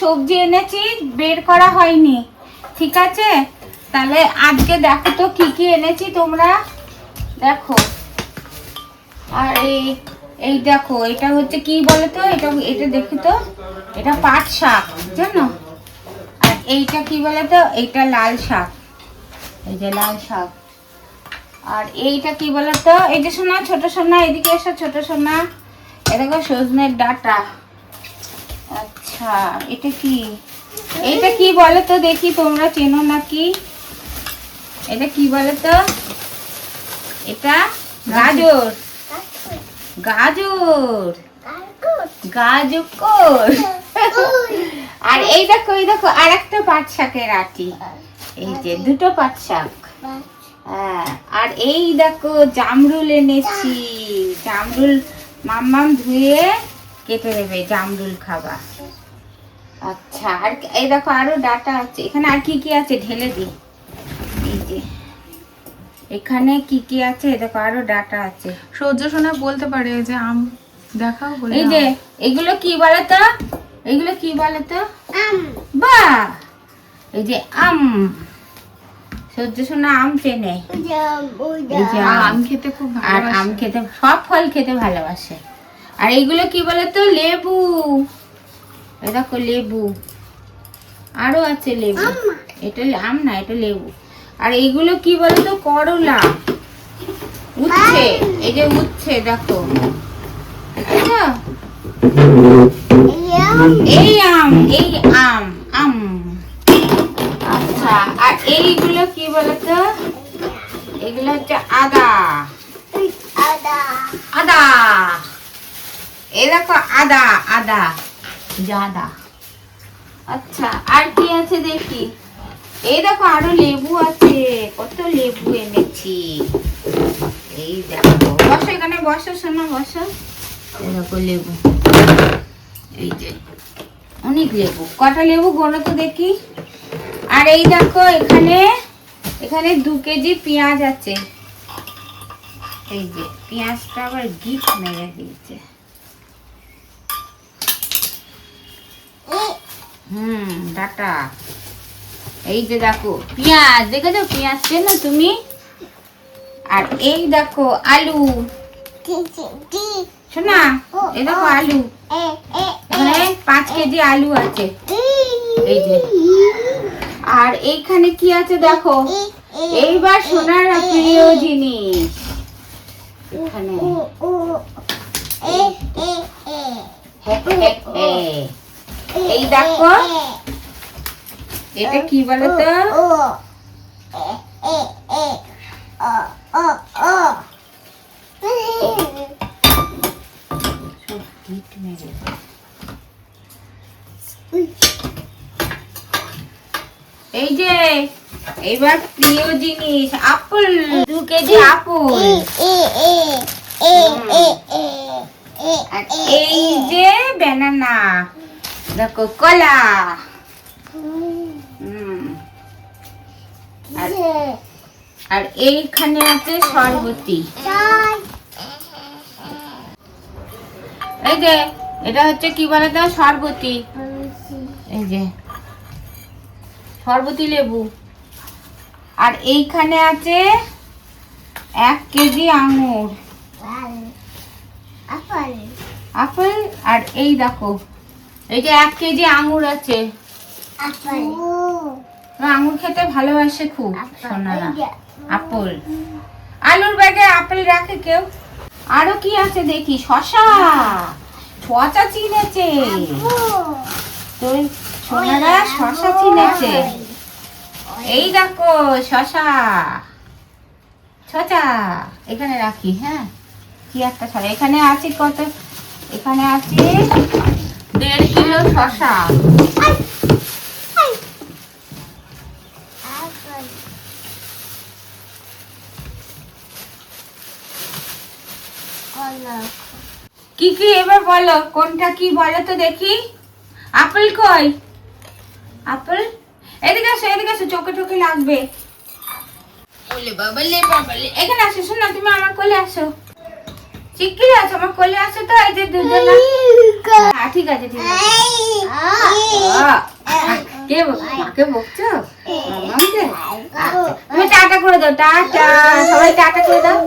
সবজি এনেছি, বের করা হয়নি, ঠিক আছে? তাহলে আজকে দেখো তো কি কি এনেছি তোমরা দেখো। আর এই দেখো, এটা হচ্ছে কি বলো তো, এটা দেখো তো, এটা পাট শাক, জানো? আর এইটা কি বলো তো, এইটা লাল শাক, এই যে লাল শাক। আর এইটা কি বলো তো, এই যে সোনা, ছোট সোনা, এদিকে এসো ছোট সোনা, এ দেখো সজনের ডাঁটা। আচ্ছা, এটা কি, এইটা কি বলো তো দেখি, তোমরা চেনো নাকি? এটা কি বলো তো, এটা গাজর, গাজর, গাজর। আর এই দেখো, এই দেখো, আর একটা পাট শাকের আটি, এই যে দুটো পাট শাক। হ্যাঁ, আর এই দেখো জামরুল এনেছি, জামরুল মাম্মাম ধুয়ে কেটে নেবে, জামরুল খাবা। আচ্ছা, আর এই দেখো আরো ডাটা আছে এখানে। আর কি কি আছে ঢেলে দি, এই যে এখানে কি কি আছে দেখো, আরো ডাটা আছে। সূর্য সোনা বলতে পারে যে আম দেখাও বলে। এই যে এগুলো কি বলে তো, এগুলো কি বলে তো, আম। বাহ, এই যে আম, সূর্য সোনা আম চেনে, এই যে আম খেতে খুব আর ভালোবাসে। আম খেতে, সব ফল খেতে ভালোবাসে। আর এইগুলো কি বলে তো, লেবু, এই দেখো লেবু, আরো আছে লেবু, এটা আম না, এটা লেবু। আর এইগুলো কি বলে তো, করলা, উচ্ছে, এই যে উচ্ছে দেখো, দেখেছো? এই আম, এই আম, আম। আচ্ছা, আর এইগুলো কি বলে তো, এগুলো হচ্ছে আদা, আদা, এই দেখো আদা, আদা, জাদা। আচ্ছা, আর কি আছে দেখি, এই দেখো আরো লেবু আছে, কত লেবু এনেছি। এই দেখো, বসো এখানে, বসো শোনো, বসো। এই দেখো লেবু, এই যে অনেক লেবু, কটা লেবু গোনো তো দেখি। আর এই দেখো এখানে, এখানে 2 কেজি পেঁয়াজ আছে, এই যে পেঁয়াজটা আবার গিট মেরে দিয়েছে। ডাটা, এই যে দেখো পেঁয়াজ, দেখেছো পেঁয়াজ চেনো তুমি? আর এই দেখো আলু, শোনা, এই দেখো আলু, এখানে 5 কেজি আলু আছে, এই যে। আর এইখানে কি আছে দেখো, এইবার সোনার প্রিয় জিনিস, এখানে এই দেখো, এটা কি বলো তো, এই যে এইবার প্রিয় জিনিস আপেল, 2 কেজি আপেল। আর এই যে ব্যানানা, দেখো কলা। আর এইখানে আছে শরবতি, এই যে এটা হচ্ছে কি বলে তো, শরবতি, এই যে শরবতি লেবু। আর এইখানে আছে 1 কেজি আঙুর, আপেল। আর এই দেখো, এই যে 1 কেজি আঙুর আছে, আঙুর খেতে ভালোবাসে খুব সোনারা। আপেল, আলুর ব্যাগে আপেল রাখে কেউ। আরো কি আছে দেখি, শশা, শশা চিনেছে তো সোনারা, শশা চিনেছে। এই দেখো শশা, শশা এখানে রাখি। হ্যাঁ, কি একটা শশা এখানে আছে, কত এখানে আছে 1.5 কিলো শশা। কি কি এবার বলো, কোনটা কি বলো তো দেখি। আপেল কই, আপেল এদিকে আসো, এদিকে আসো, চোখে চোখে লাগবে। ওলে বাবা, লে বাবা, এখানে আসো শোনা, তুমি আমার কোলে আসো, শিগগিরই আসো, আমার কোলে আসো তো। এই যে দুজনা, হ্যাঁ ঠিক আছে, ঠিক আছে। কে মাকে বকছো? মামাকে? আচ্ছা, তুমি টাটা করে দাও, টাটা, সবাই টাটা করে দাও।